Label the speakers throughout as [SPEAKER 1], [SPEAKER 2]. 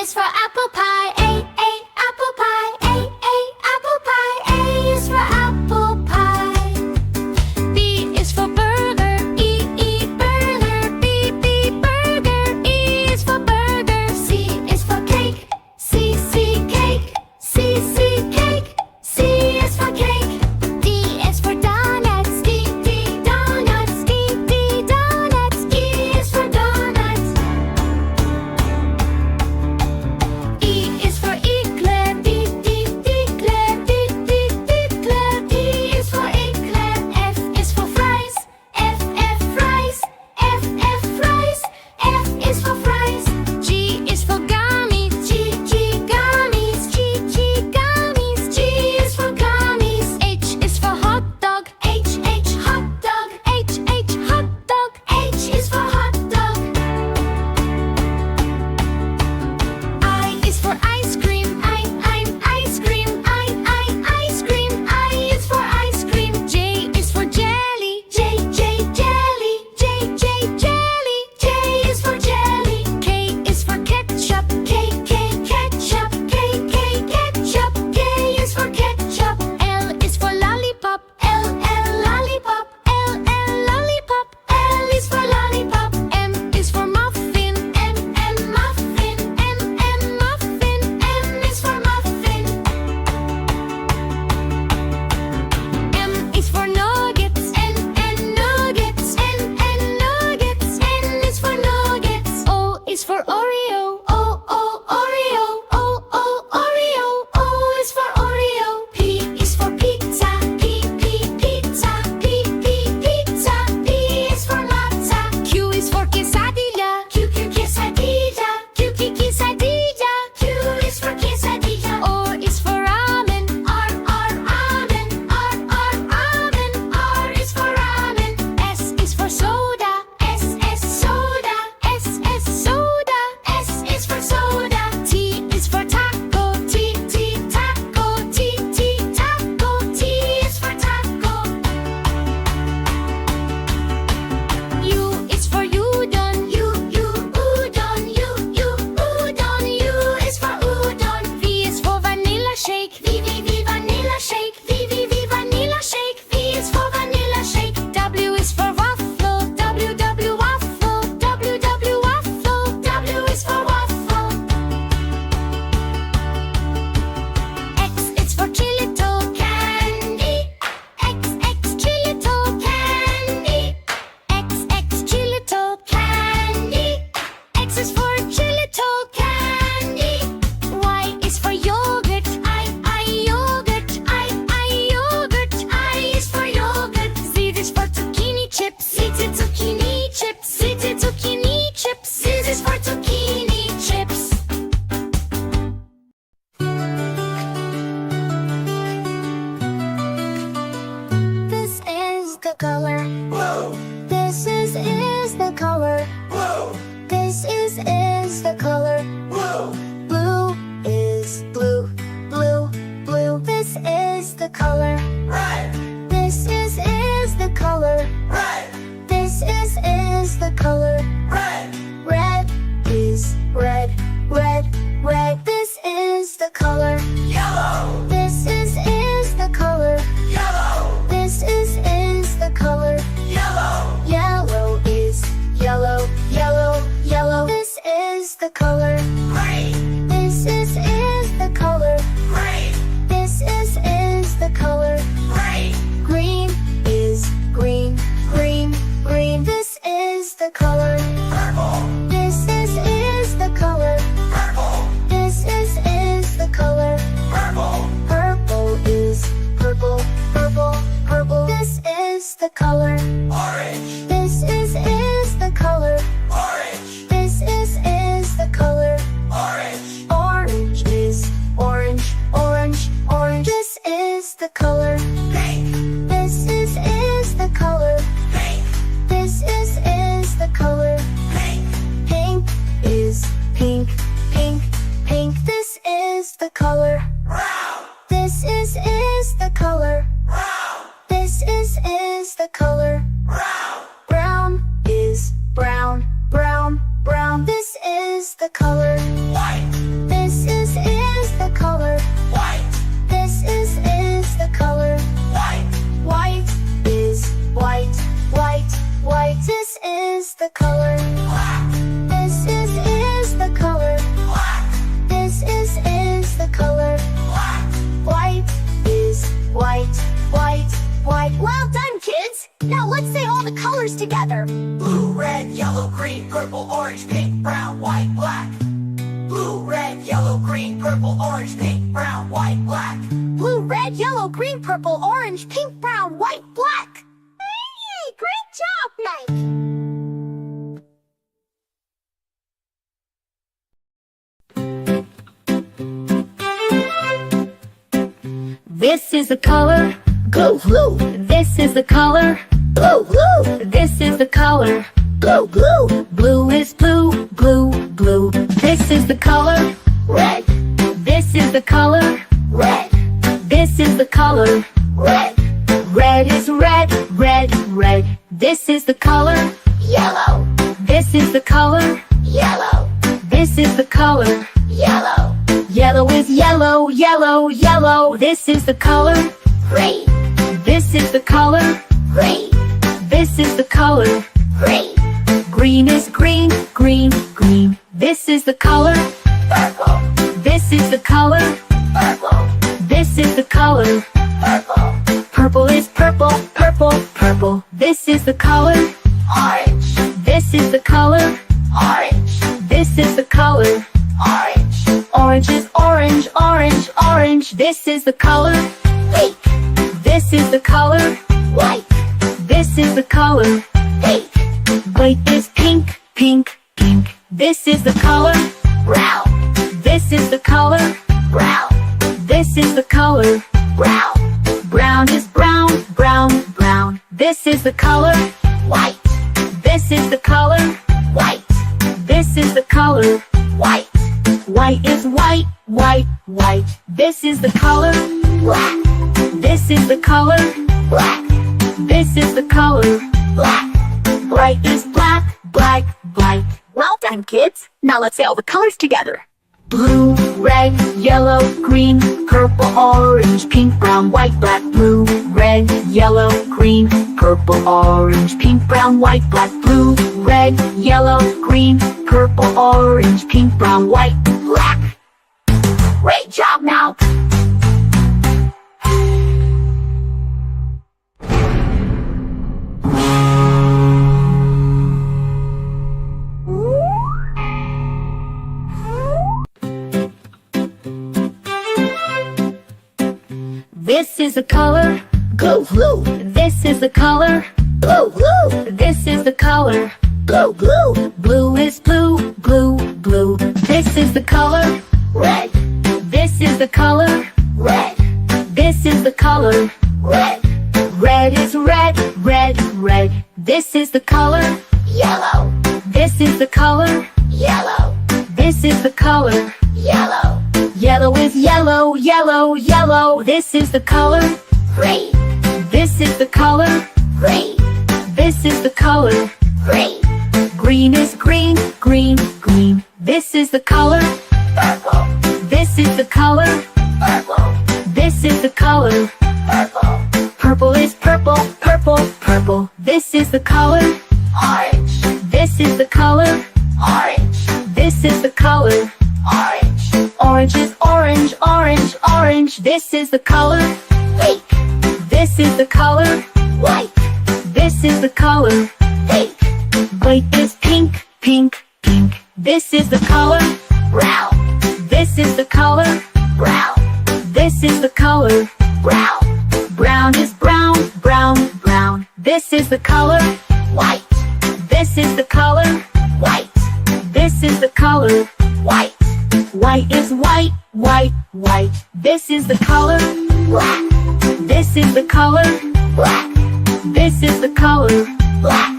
[SPEAKER 1] is for apple pie. A, apple pie. A, apple pie. A is for apple pie. B is for burger. E, burger. B, burger. E is for burger. C is for cake. C, cake. C, cake. C is for cake. D is for donuts. D, donuts. D, donuts. E is for donuts. E is for eclair. D, eclair. D, eclair. E is for eclair. F is for fries. F, fries. F, fries. F is for fries. G is for gummies. G, gummies. G, gummies. G is for gummies. H is for hot dog. H, hot dog. H, hot dog. H is for hot dog. I is for ice cream. Ice cream. Ice cream. I is for ice cream. J is for jelly. J, jelly. J, jelly. J is for jelly. K is for ketchup. K, ketchup. K, ketchup. K is for ketchup. L is for lollipop. L, lollipop. L, lollipop. L is for lollipop. M is for muffin. M, muffin. M, muffin. M is for muffin. M is for nuggets. N, nuggets. N, nuggets. N is for nuggets. O is for Oreo. O, Oreo. O, Oreo. O is for Oreo. P is for pizza. P, pizza. P, pizza. P is for pizza. Q is for quesadilla. Q, quesadilla. Q, quesadilla. Q is for quesadilla. R is for ramen. R, ramen. R, ramen. R is for ramen. S is for soda. S, soda. S, soda. S is for soda. T is for taco. T, taco. T, taco. T is for taco. U is for udon. U, udon. U, udon. U is for udon. V is for vanilla shake. V, vanilla shake. V, vanilla shake. V is for vanilla shake. W is for waffle. W, waffle. W, waffle. W is for waffle. X is for chilito candy. X, chilito candy. X, chilito candy. X is for chilito candy. Y is for yogurt. I, yogurt. I, yogurt. I is for yogurt. Z is for zucchini chips. Z, zucchini chips. Z, zucchini chips. Z is for zucchini chips. This is the color.
[SPEAKER 2] Blue,
[SPEAKER 1] This is the color.
[SPEAKER 2] blue,
[SPEAKER 1] This is the color.
[SPEAKER 2] blue,
[SPEAKER 1] Blue is blue. Blue. This is the color.
[SPEAKER 2] red,
[SPEAKER 1] This is the color.
[SPEAKER 2] red,
[SPEAKER 1] This is the color.
[SPEAKER 2] red,
[SPEAKER 1] Red is red. Red. This is the color.
[SPEAKER 2] yellow,
[SPEAKER 1] This is the color.
[SPEAKER 2] yellow,
[SPEAKER 1] This is the color.
[SPEAKER 2] yellow,
[SPEAKER 1] Yellow is yellow. This is the color.
[SPEAKER 2] green,
[SPEAKER 1] This is the color.
[SPEAKER 2] green,
[SPEAKER 1] This is the color.
[SPEAKER 2] green,
[SPEAKER 1] Green is green. This is the color.
[SPEAKER 2] purple,
[SPEAKER 1] This is the color.
[SPEAKER 2] purple,
[SPEAKER 1] This is the color.
[SPEAKER 2] purple,
[SPEAKER 1] Purple is purple. This is the color.
[SPEAKER 2] orange,
[SPEAKER 1] This is the color.
[SPEAKER 2] orange,
[SPEAKER 1] This is the color.
[SPEAKER 2] orange,
[SPEAKER 1] Orange is orange. This is the color.
[SPEAKER 2] pink,
[SPEAKER 1] This is the color.
[SPEAKER 2] pink,
[SPEAKER 1] This is the color.
[SPEAKER 2] pink,
[SPEAKER 1] Pink is pink. This is the color.
[SPEAKER 2] brown,
[SPEAKER 1] This is the color.
[SPEAKER 2] brown,
[SPEAKER 1] This is the color.
[SPEAKER 2] brown,
[SPEAKER 1] Brown is brown. This is the color.
[SPEAKER 2] white,
[SPEAKER 1] together.
[SPEAKER 2] Blue, red, yellow, green, purple, orange, pink, brown, white, black. Blue, red, yellow, green, purple, orange, pink, brown, white, black.
[SPEAKER 1] Blue, red, yellow, green, purple, orange, pink, brown, white, black. Hey, great job, Mike! This is the color blue, blue. This is the color blue, blue. This is the color blue, blue. Blue is blue, blue, blue. This is the color red. This is the color red. This is the color red. Red is red, red, red. This is the color yellow. This is the color yellow. This is the color yellow. Yellow is yellow, yellow, yellow. This is the color green. This is the color green. This is the color green. Green is green, green, green. This is the color purple. This is the color purple. This is the color purple. Purple is purple, purple, purple. This is the color orange. This is the color orange. This is the color orange. Orange is orange, orange, orange. This is the color pink. This is the color white. This is the color pink. White is pink, pink, pink. This is the color brown. This is the color brown. This is the color brown. Brown is brown, brown, brown. This is the color white. This is the color white. This is the color white. White is white, white, white. This is the color black. This is the color black. This is the color black. Bright is black, black, black. Well done, kids. Now let's say all the colors together. Blue, red, yellow, green, purple, orange, pink, brown, white, black. Blue, red, yellow, green, purple, orange, pink, brown, white, black. Blue, red, yellow, green, purple, orange, pink, brown, white, black. Great job now! This is the color blue, blue. This is the color blue, blue. This is the color blue, blue. Blue is blue, blue, blue. This is the color red. This is the color red. This is the color red. Red is red, red, red. This is the color yellow. This is the color yellow. This is the color yellow. Yellow is yellow, yellow, yellow. This is the color green. This is the color green. This is the color green. Green is green, green, green. This is the color purple. This is the color purple. This is the color purple. Purple is purple, purple, purple. This is the color orange. This is the color orange. This is the color orange. Orange is orange, orange, orange. This is the color pink. This is the color white. This is the color pink. White is pink, pink, pink. This is the color brown. This is the color brown. This is the color brown. Brown is brown, brown, brown. This is the color white. This is the color white. This is the color white. White is white, white, white. This is the color black. This is the color black. This is the color black.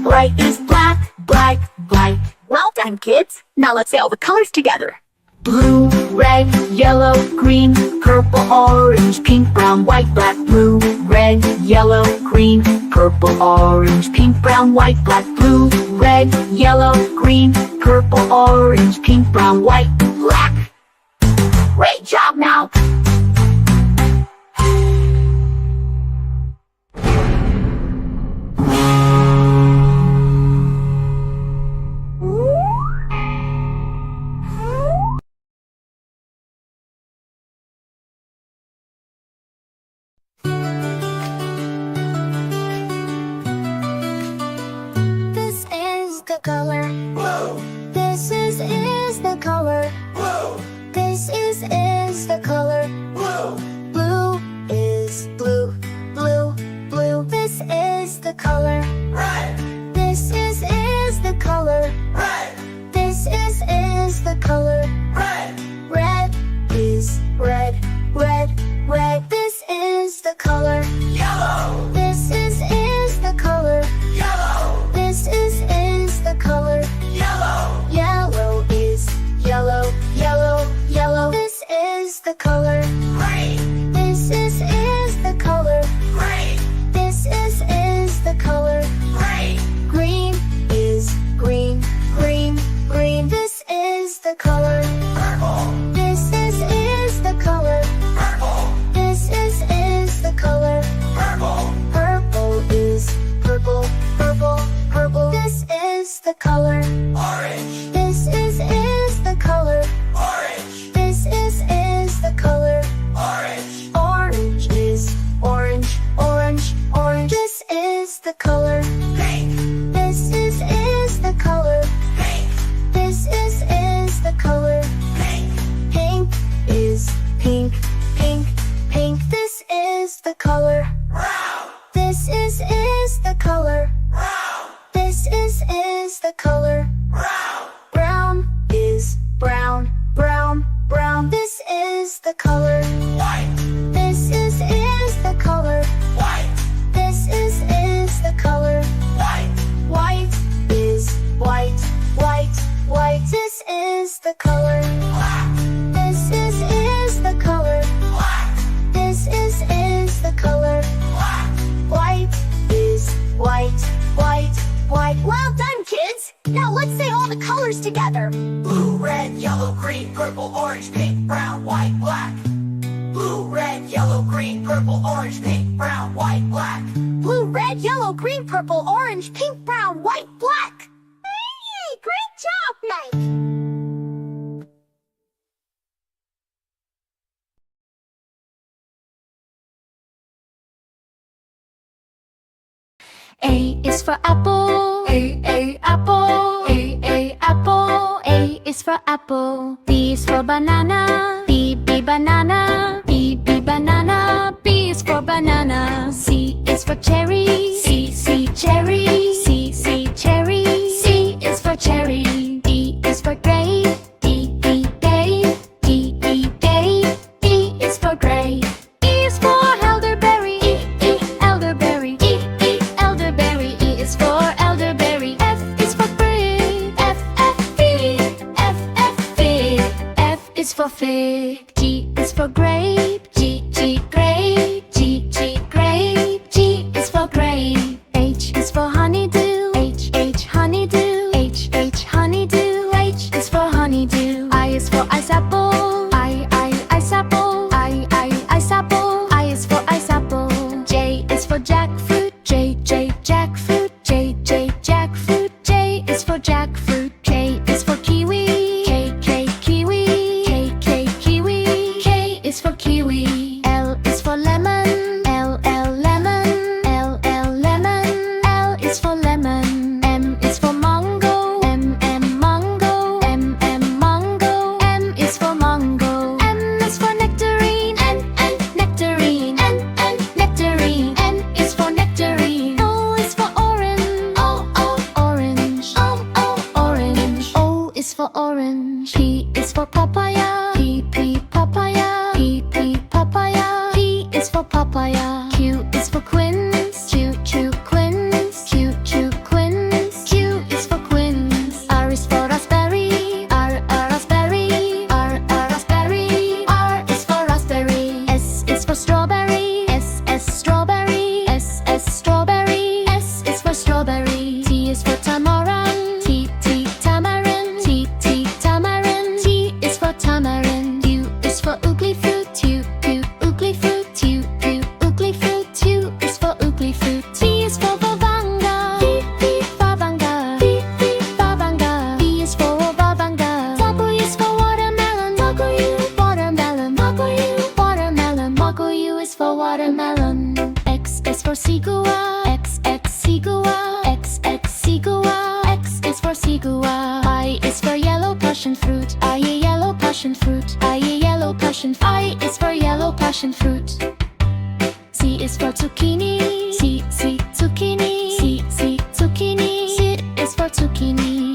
[SPEAKER 1] Bright is black, black, black. Well done, kids. Now let's say all the colors together. Blue, red, yellow, green, purple, orange, pink, brown, white, black. Blue, red, yellow, green, purple, orange, pink, brown, white, black. Blue, red, yellow, green, purple, orange, pink, brown, white, black. Great job now! the color
[SPEAKER 2] blue,
[SPEAKER 1] This is the color
[SPEAKER 2] blue,
[SPEAKER 1] This is the color
[SPEAKER 2] blue,
[SPEAKER 1] Blue is blue, blue, blue This is the color
[SPEAKER 2] red,
[SPEAKER 1] This is the color
[SPEAKER 2] red,
[SPEAKER 1] This is the color
[SPEAKER 2] red,
[SPEAKER 1] Red is red, red, red This is the color
[SPEAKER 2] yellow,
[SPEAKER 1] This is the color
[SPEAKER 2] yellow,
[SPEAKER 1] This is the color
[SPEAKER 2] yellow,
[SPEAKER 1] Yellow is yellow, yellow, yellow This is the color
[SPEAKER 2] green,
[SPEAKER 1] This is the color
[SPEAKER 2] green,
[SPEAKER 1] This is the color
[SPEAKER 2] green,
[SPEAKER 1] Green is green, green, green This is the color
[SPEAKER 2] purple,
[SPEAKER 1] This is the color
[SPEAKER 2] purple,
[SPEAKER 1] This is the color
[SPEAKER 2] purple,
[SPEAKER 1] Purple is purple, purple, purple This is the color
[SPEAKER 2] orange,
[SPEAKER 1] This is the color
[SPEAKER 2] orange,
[SPEAKER 1] This is the color
[SPEAKER 2] orange,
[SPEAKER 1] Orange is orange, orange, orange This is the color
[SPEAKER 2] pink,
[SPEAKER 1] This is the color
[SPEAKER 2] pink,
[SPEAKER 1] This is the color
[SPEAKER 2] pink,
[SPEAKER 1] Pink is pink, pink, pink This is the color
[SPEAKER 2] brown,
[SPEAKER 1] This is the color
[SPEAKER 2] brown,
[SPEAKER 1] This is the color
[SPEAKER 2] brown,
[SPEAKER 1] Brown is brown, brown, brown This is the color
[SPEAKER 2] white,
[SPEAKER 1] This is the color
[SPEAKER 2] white,
[SPEAKER 1] This is the color
[SPEAKER 2] white,
[SPEAKER 1] White is white, white, white This is the color
[SPEAKER 2] black,
[SPEAKER 1] This is the color
[SPEAKER 2] black,
[SPEAKER 1] This is the color
[SPEAKER 2] black,
[SPEAKER 1] White is white, white, white Well done, kids! Now let's say all the colors together
[SPEAKER 2] blue, red, yellow, green, purple, orange, pink, brown, white, black. Blue, red, yellow, green, purple, orange, pink, brown, white, black.
[SPEAKER 1] Blue, red, yellow, green, purple, orange, pink, brown, white, black Hey! Great job, Mike! A is for apple. Apple. Apple. A is for apple. B is for banana. B banana. B banana. B is for banana. C is for cherry. C cherry. C cherry. C is for cherry. D is for grape. D grape. D grape. E is for grape. E is for elderberry. Elderberry. Elderberry. E is for elderberry. F is for fig. Fig. F is for fig. G is for grape. G grape. G grape. G is for grape. H is for honeydew. H honeydew. H honeydew. H is for honeydew. I is for ice apple. Ice apple. Ice apple. I is for ice apple. J is for jackfruit. J jackfruit. J jackfruit. J is for jackfruit. K is for kiwi. K kiwi. K kiwi. K is for kiwi. L is for lemon. L lemon. L lemon. L is for lemon. M is for mango. M mango. M mango. M is for mango. N is for nectarine. N nectarine. N nectarine. N is for nectarine. O is for orange. Orange. Orange. O is for orange. P is for papaya. Papaya. Papaya. P is for papaya. Q is for quince. Quince. Quince. Q is for quince. R is for raspberry. Raspberry. Raspberry. R is for raspberry. S is for strawberry. Strawberry. Strawberry. S is for strawberry. T is for tamarind. Tamarind. T is for tamarind. U sigua. I is for yellow passion fruit. I a yellow passion fruit. I a yellow passion. I is for yellow passion fruit. C is for zucchini. C zucchini. C zucchini. C is for zucchini.